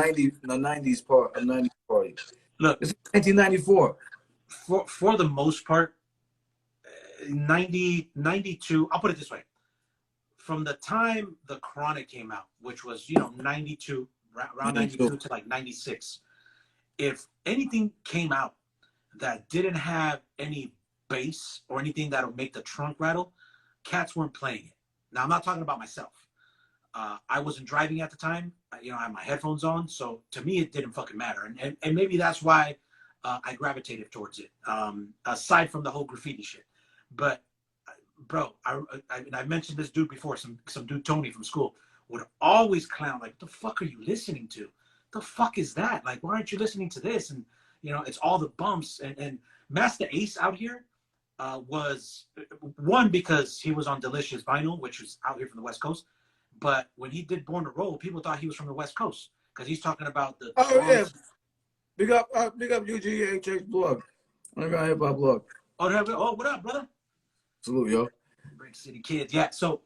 Look, It's 1994. for the most part, 92. I'll put it this way: from the time the Chronic came out, which was 92, around 92 to like 96, if anything came out that didn't have any bass or anything that would make the trunk rattle, cats weren't playing it. Now I'm not talking about myself. I wasn't driving at the time. I had my headphones on, so to me it didn't fucking matter. And maybe that's why I gravitated towards it. Aside from the whole graffiti shit, but bro, I mentioned this dude before. Some dude Tony from school would always clown like, "What the fuck are you listening to? The fuck is that? Like, why aren't you listening to this?" And it's all the bumps. And Master Ace out here was one because he was on Delicious Vinyl, which was out here from the West Coast. But when he did Born to Roll, people thought he was from the West Coast because he's talking about the Oh yeah, songs. big up UGHH blog. I got hip hop blog. Oh, what up, brother? Salute, yo. Great City Kids. Yeah. So,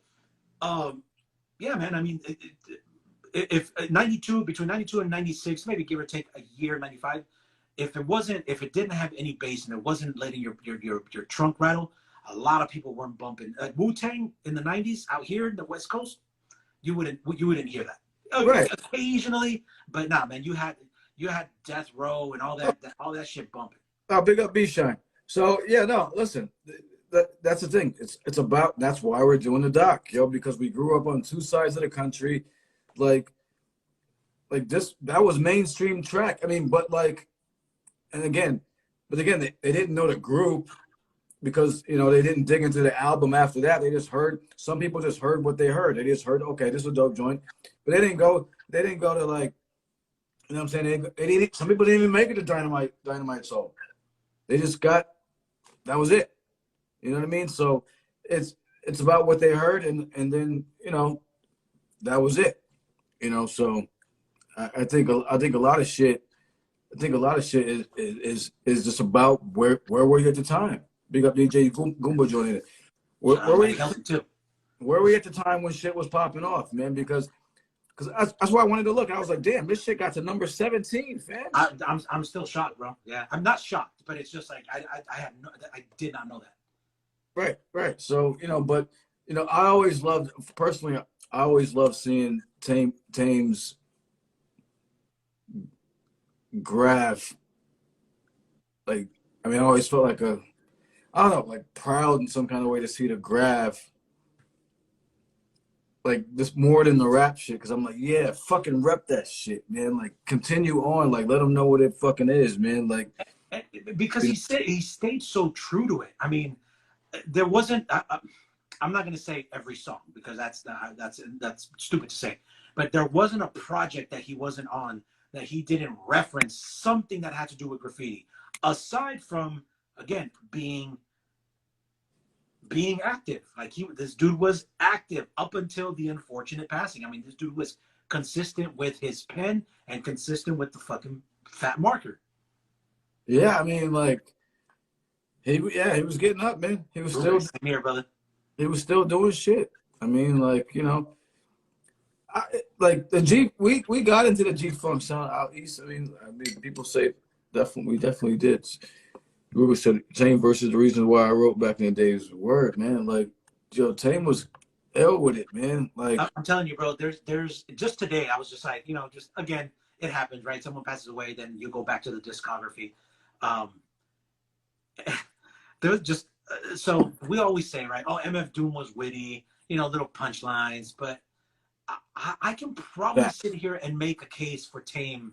yeah, man. I mean, if 92, between 92 and 96, maybe give or take a year, 95. If it didn't have any bass and it wasn't letting your trunk rattle, a lot of people weren't bumping. Wu-Tang in the 90s out here in the West Coast, you wouldn't hear that. Right. Occasionally, but nah, man, you had Death Row and all that shit bumping. Oh, big up B-Shine. So yeah, no, listen, that's the thing. It's about, that's why we're doing the doc, because we grew up on two sides of the country, like this. That was mainstream track. I mean, but again, they didn't know the group because they didn't dig into the album after that. They just heard. Some people just heard what they heard. They just heard, okay, this is a dope joint, but they didn't go. They didn't go to like, what I'm saying. They didn't. Some people didn't even make it to Dynamite Soul. They just got, that was it. You know what I mean? So it's about what they heard, and then that was it. So I think a lot of shit. I think a lot of shit is just about where were you at the time. Big up DJ Goomba joining it. Where were you at the time when shit was popping off, man? Because that's why I wanted to look. I was like, damn, this shit got to number 17, fam. I'm still shocked, bro. Yeah, I'm not shocked, but it's just like I did not know that. Right. So but I always loved, personally, I always loved seeing Tame's graph. Like, I mean, I always felt like I don't know, like proud in some kind of way to see the graph. Like this more than the rap shit, because I'm like, yeah, fucking rep that shit, man. Like continue on, like let them know what it fucking is, man. Like because he stayed so true to it. I mean, there wasn't. I'm not gonna say every song because that's stupid to say, but there wasn't a project that he wasn't on that he didn't reference something that had to do with graffiti, aside from again being active. Like this dude was active up until the unfortunate passing. I mean, this dude was consistent with his pen and consistent with the fucking fat marker. Yeah, I mean, like he was getting up, man. He was still here, brother. He was still doing shit. I mean, like like the G, we got into the G-Funk sound out east. I mean, people say we definitely did. Ruben said Tame versus the reasons why I wrote back in the days. Word, man. Like, Tame was ill with it, man. Like, I'm telling you, bro. There's just today. I was just like, just again, it happens, right? Someone passes away, then you go back to the discography. There's just so we always say, right? Oh, MF Doom was witty, little punchlines, but I can probably sit here and make a case for Tame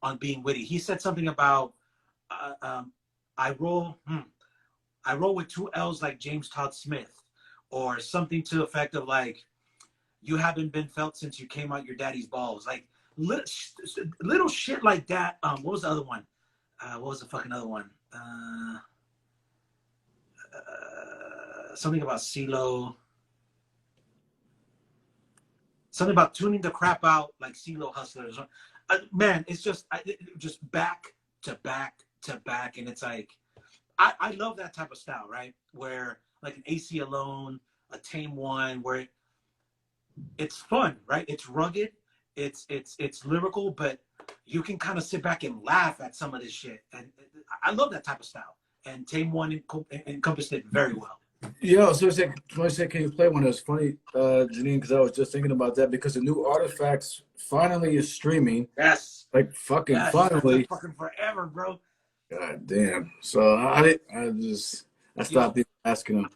on being witty. He said something about I roll with two L's like James Todd Smith, or something to the effect of like, you haven't been felt since you came out your daddy's balls. Like little shit like that. What was the other one? What was the fucking other one? Something about CeeLo. something about tuning the crap out like CeeLo Hustlers. Man, it's just back to back to back, and it's like I love that type of style, right? Where like an AC Alone, a Tame One, where it's fun, right? It's rugged, it's lyrical, but you can kind of sit back and laugh at some of this shit, and I love that type of style. And Tame One encompassed it very well. Yo, so I said, can you play one? That's funny, Janine, because I was just thinking about that because the new Artifacts finally is streaming. Yes. Like fucking finally. Fucking forever, bro. God damn. So I stopped asking him.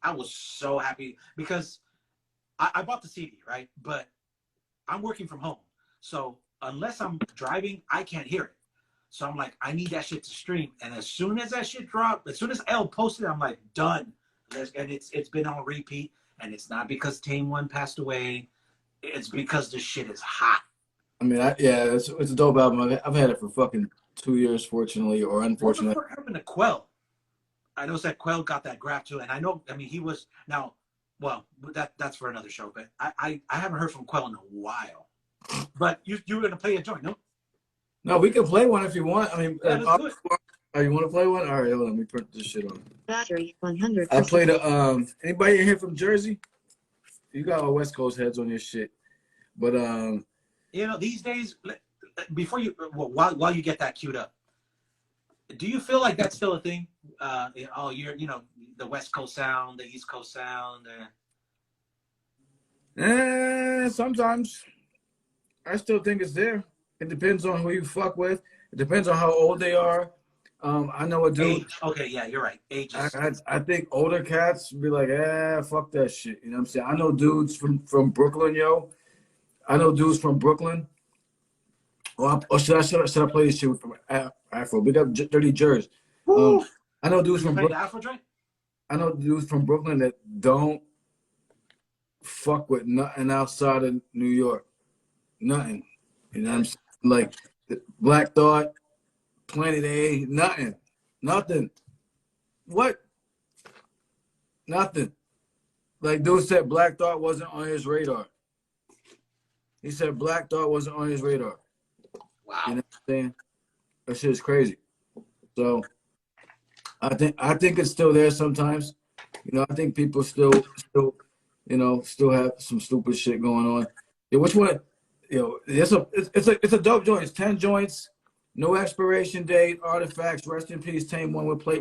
I was so happy because I bought the CD, right? But I'm working from home. So unless I'm driving, I can't hear it. So I'm like, I need that shit to stream. And as soon as that shit dropped, as soon as L posted, I'm like, done. And it's been on repeat. And it's not because Tame One passed away. It's because the shit is hot. I mean, it's a dope album. I've had it for fucking 2 years, fortunately or unfortunately. What happened to Quell? I know that Quell got that graph too. And I know, I mean, he was now, well, that's for another show. But I haven't heard from Quell in a while. But you were going to play a joint, no? No, we can play one if you want. I mean, yeah, let's do it. Oh, you want to play one? All right, hold on. Let me put this shit on. Battery 100%. I played anybody in here from Jersey? You got all West Coast heads on your shit. But you know, these days, before you while you get that queued up, do you feel like that's still a thing? You're the West Coast sound, the East Coast sound. Sometimes I still think it's there. It depends on who you fuck with. It depends on how old they are. I know a dude. Age. Okay, yeah, you're right. Age. I think older cats be like, fuck that shit. You know what I'm saying? I know dudes from Brooklyn, yo. I know dudes from Brooklyn. Or should I play this shit from Afro? Big up Dirty Jers. I know dudes from Brooklyn. Afro joint? I know dudes from Brooklyn that don't fuck with nothing outside of New York. Nothing. You know what I'm saying? Like Black Thought, Planet A, nothing. What? Nothing. Like dude said Black Thought wasn't on his radar. He said Black Thought wasn't on his radar. Wow. You know what I'm saying? That shit is crazy. So I think it's still there sometimes. You know, I think people still have some stupid shit going on. Yeah, which one? It's a dope joint. It's 10 joints, no expiration date, Artifacts, rest in peace, Tame One. I'll play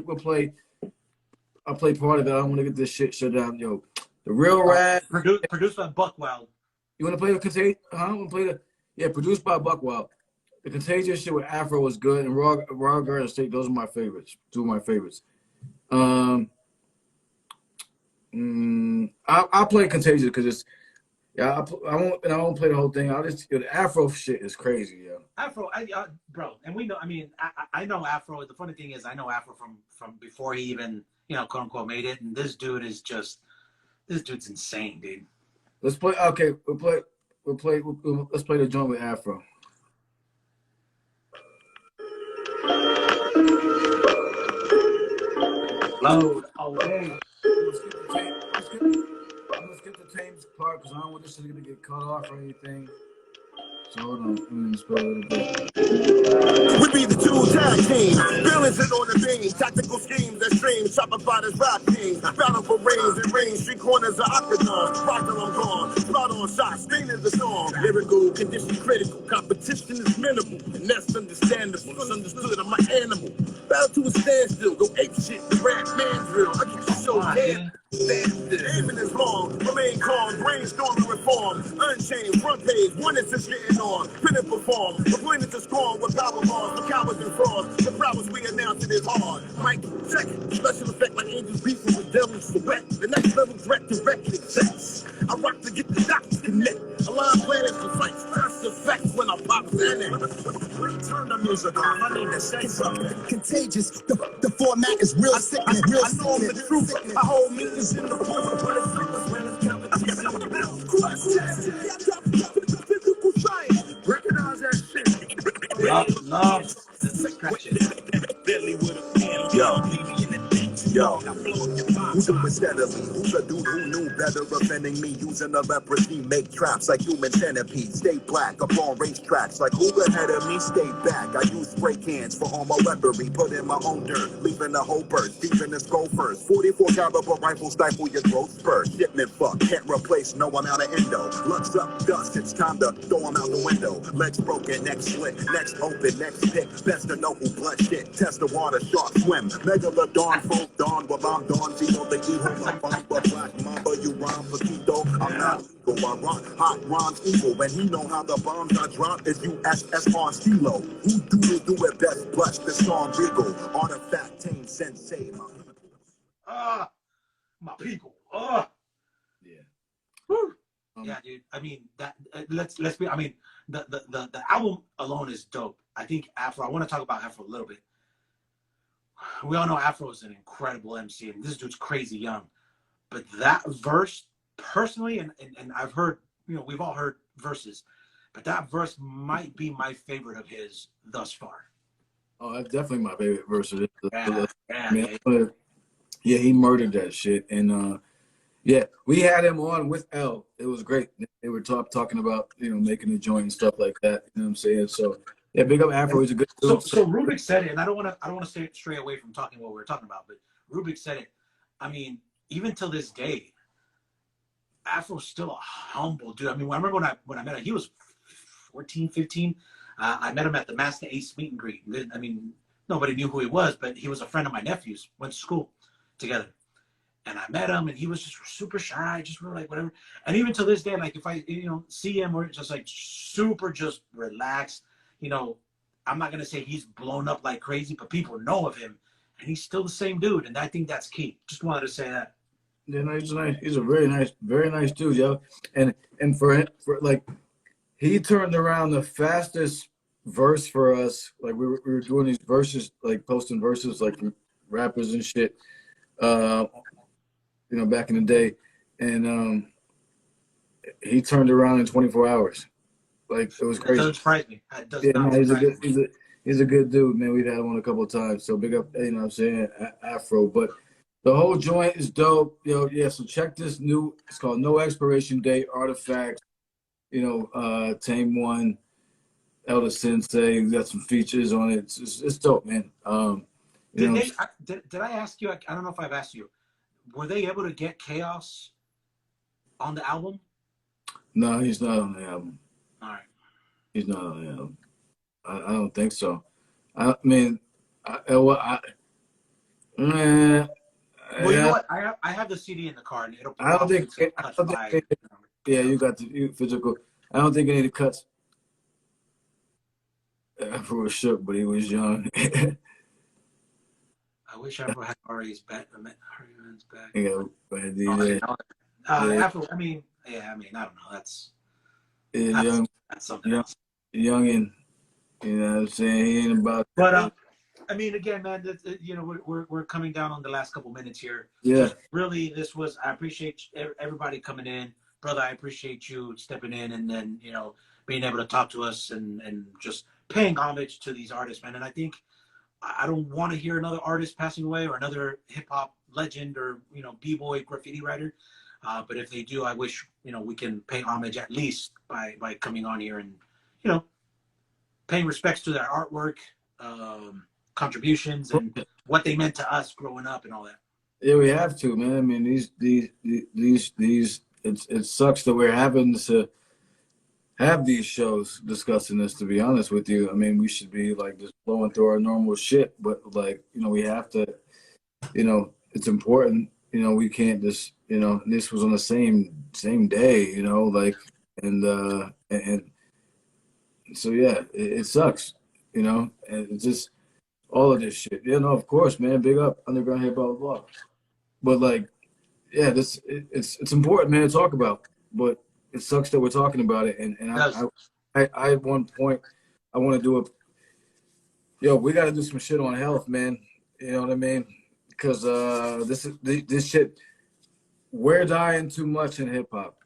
part of it. I don't want to get this shit shut down. Yo, the real rap. Produced by Buckwild. You want to play the Contagious? Produced by Buckwild. The Contagious shit with Afro was good, and Raw Garden State, those are my favorites. Two of my favorites. I'll play Contagious because it's. Yeah, I won't play the whole thing. The Afro shit is crazy, yo. Afro, bro, and we know. I mean, I know Afro. The funny thing is, I know Afro from before he even, quote unquote, made it. And this dude's insane, dude. Let's play. Okay, let's play the joint with Afro. Load away. Let's get the Tame's part because I don't want this shit to get cut off or anything. So hold on, let me just play a little bit. We be the two tag team, feelings it on the beam, tactical schemes that stream, chopper fighters, rap teams, battle for rings and rings, street corners of octagons, rock till I'm gone, spot on shots, stain in the storm, lyrical, condition critical, competition is minimal, and that's understandable, misunderstood, I'm an animal, battle to a standstill, go ape shit, the rap man drill, I get you so dead. Aiming is long, remain calm, brainstorming reform, unchained, front page, one is just getting on, print and perform, avoiding to scorn with power bars, for cowards and frauds, the prowess we announce it is hard. Mike, check, special effect like angels beefing with devils for wet, the next level threat directly sets. I rock to get the dots connect, align planets and fights, fast effects when I pop in it. Turn the music off, I need to say something. Contagious, the format is real sick, real I know I'm the truth, I hold meetings in the booth, but it's frequent when it's competition in the middle. Recognize that shit. Love the scratches. Deadly with a pen, yo. Yo, who do instead of me? Who's a dude who knew better, offending me? Using a leprosy, make traps like human centipedes. Stay black up on racetracks like who ahead of me? Stay back. I use spray cans for all my weaponry. Put in my own dirt, leaving the whole burst. Deep in the skull first. 44 caliber rifle stifle your growth first. Shipment fuck, can't replace no amount of endo. Looks up, dust, it's time to throw them out the window. Legs broken, neck slit, next open, next pick. Best to know who blood shit. Test the water, shark swim. Megalodon, full dawn, while I'm dawn. Zero, the evil, I'm bomba, black mamba, you rhyme for keto. I'm not legal, I rock hot rhymes evil. And you know how the bombs I drop is USS on Stilo. Who do it best? Bless the song regal. Artifact, Tame, sensei. My people. Yeah. Woo. Yeah, dude. I mean, that let's be. I mean, the album alone is dope. I think Afro. I want to talk about Afro a little bit. We all know Afro is an incredible MC, and this dude's crazy young. But that verse, personally, and I've heard, you know, we've all heard verses, but that verse might be my favorite of his thus far. Oh, that's definitely my favorite verse of it. Yeah, he murdered that shit, and yeah, we had him on with L. It was great. They were talking about, you know, making the joint and stuff like that. You know what I'm saying? So yeah, big up Afro. He's a good dude. So Rubik said it, and I don't want to stray away from talking what we were talking about, but Rubik said it. I mean, even till this day, Afro's still a humble dude. I mean, I remember when I met him, he was 14, 15. I met him at the Master Ace meet and greet. I mean, nobody knew who he was, but he was a friend of my nephew's. Went to school together. And I met him, and he was just super shy, just really like whatever. And even to this day, like if I, you know, see him, we're just like super just relaxed. You know, I'm not gonna say he's blown up like crazy, but people know of him, and he's still the same dude. And I think that's key. Just wanted to say that. Yeah, no, he's nice. He's a very nice dude, yo. And for like, he turned around the fastest verse for us. Like we were doing these verses, like posting verses, like from rappers and shit. You know, back in the day, and he turned around in 24 hours. Like it was crazy. That doesn't surprise me. That does Yeah, not no, surprise me. he's a good dude, man. We've had him on a couple of times, so big up, you know what I'm saying, Afro. But the whole joint is dope, yo. Yeah, so check this new. It's called No Expiration Date Artifact. You know, Tame One, Elder Sensei. We got some features on it. It's dope, man. Did I ask you? I don't know if I've asked you. Were they able to get Chaos on the album? No, he's not on the album. All right. He's not on the album. I don't think so. I mean, well, You know what? I have the CD in the car, and it'll. I don't think. Yeah, you got the physical. I don't think any of the cuts. Afro was shook, but he was young. I wish Afro had Ari's back. Yeah, but DJ. Afro. I mean, I don't know. That's young. That's something else. Youngin. You know what I'm saying? He ain't about. But I mean, again, man, you know, we're coming down on the last couple minutes here. Yeah. Just really, I appreciate everybody coming in, brother. I appreciate you stepping in and then, you know, being able to talk to us and just paying homage to these artists, man. And I think I don't want to hear another artist passing away or another hip hop legend or, you know, b-boy graffiti writer. But if they do, I wish, you know, we can pay homage at least by coming on here and, you know, paying respects to their artwork, contributions, and what they meant to us growing up and all that. Yeah, we have to, man. I mean, these it sucks that we're having to have these shows discussing this, to be honest with you. I mean, we should be like just flowing through our normal shit, but like, you know, we have to, you know, it's important, you know, we can't just, you know, this was on the same day, you know, like, and so yeah, it sucks, you know, and it's just all of this shit. Yeah, no, of course, man, big up underground hip hop, blah. But like, yeah, it's important, man, to talk about, but it sucks that we're talking about it. And I at one point, I want to do we got to do some shit on health, man. You know what I mean? Because this shit, we're dying too much in hip hop.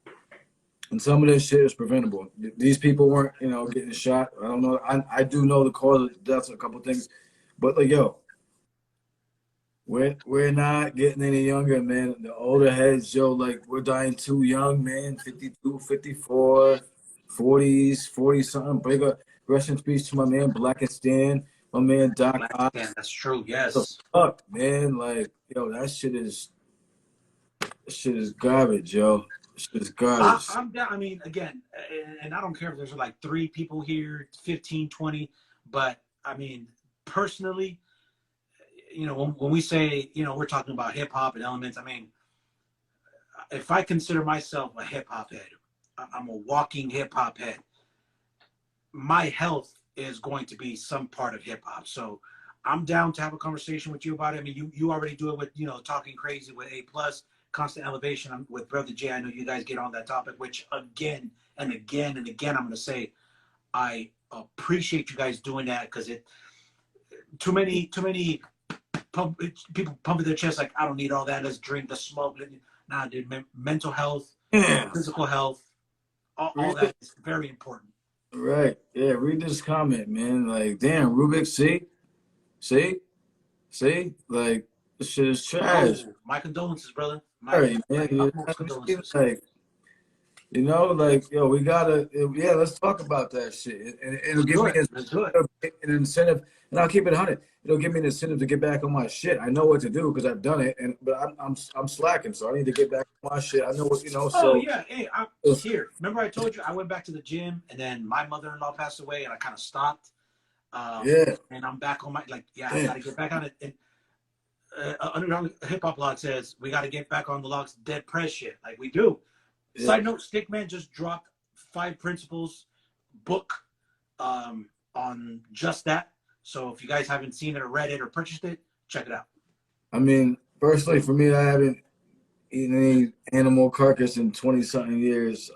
And some of this shit is preventable. These people weren't, you know, getting shot. I don't know. I do know the cause of deaths, a couple things. But like, we're not getting any younger, man. The older heads, yo, like we're dying too young, man. 52, 54, 40s, 40 something. Big up. Rest in peace to my man Black and Stan, my man Doc Black Ock. skin, that's true. The Yes. fuck, man. Like, yo, that shit is garbage, yo. That shit is garbage. I'm down. I mean, again, and I don't care if there's like 3 people here, 15, 20, but I mean, personally, when we say, we're talking about hip hop and elements, I mean, if I consider myself a hip hop head, I'm a walking hip hop head. My health is going to be some part of hip hop. So I'm down to have a conversation with you about it. I mean, you already do it with, talking crazy with A plus, constant elevation with Brother J. I know you guys get on that topic, which again and again and again, I'm going to say, I appreciate you guys doing that, because too many people pumping their chest like, I don't need all that. Let's drink, let's smoke. Nah, dude, mental health, Yeah. physical health, all that is very important. Right. Yeah, read this comment, man. Like, damn, Rubik, see? Like, this shit is trash. Oh, my condolences, brother. Man. Utmost condolences. Like, like, yo, we gotta, let's talk about that shit. And it'll give me an incentive, and I'll keep it 100. It'll give me an incentive to get back on my shit. I know what to do because I've done it, but I'm slacking, so I need to get back on my shit. I know what, Oh, so. yeah. Hey, I'm here. Remember I told you I went back to the gym, and then my mother-in-law passed away, and I kind of stopped. And I'm back on my, I got to get back on it. And Underground Hip Hop Blog says, we got to get back on the Log's Dead Press shit. Like we do. Yeah. Side note, Stickman just dropped 5 Principles book on just that. So if you guys haven't seen it or read it or purchased it, check it out. I mean, personally, for me, I haven't eaten any animal carcass in 20-something years.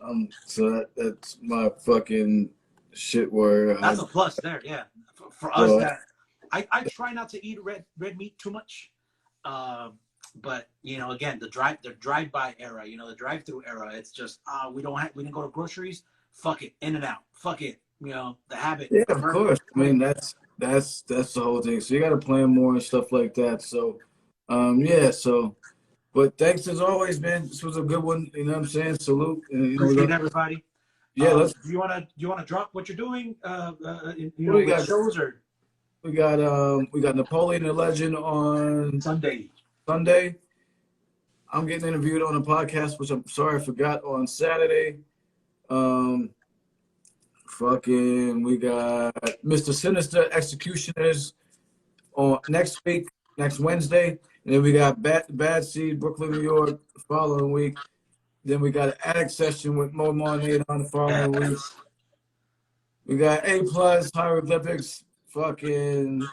So that's my fucking shit where that's a plus there, yeah. For us, that I try not to eat red meat too much. But again, the drive-by era, the drive-through era, it's just we didn't go to groceries. Fuck it, in and out. Fuck it, the habit. Yeah, of course. I mean, that's the whole thing. So you got to plan more and stuff like that. So, So, but thanks as always, man. This was a good one. You know what I'm saying? Salute. And, appreciate everybody. Yeah, do you wanna drop what you're doing? We got shows or. We got Napoleon the Legend on Sunday. I'm getting interviewed on a podcast, which I'm sorry I forgot, on Saturday. We got Mr. Sinister Executioners on next Wednesday. And then we got Bad Seed, Brooklyn, New York, the following week. Then we got an Attic Session with Mo Marnade on the following week. We got A plus, Hieroglyphics, fucking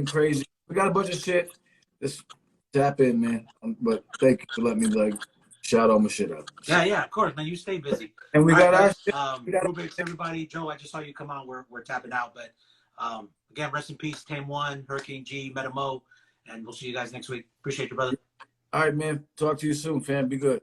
crazy. We got a bunch of shit. Just tap in, man. But thank you for letting me shout all my shit out. Yeah, of course, man. You stay busy. And we got our shit. Rubik's, everybody. Joe, I just saw you come on. We're tapping out, but again, rest in peace, Tame 1, Hurricane G, Metamo, and we'll see you guys next week. Appreciate you, brother. All right, man. Talk to you soon, fam. Be good.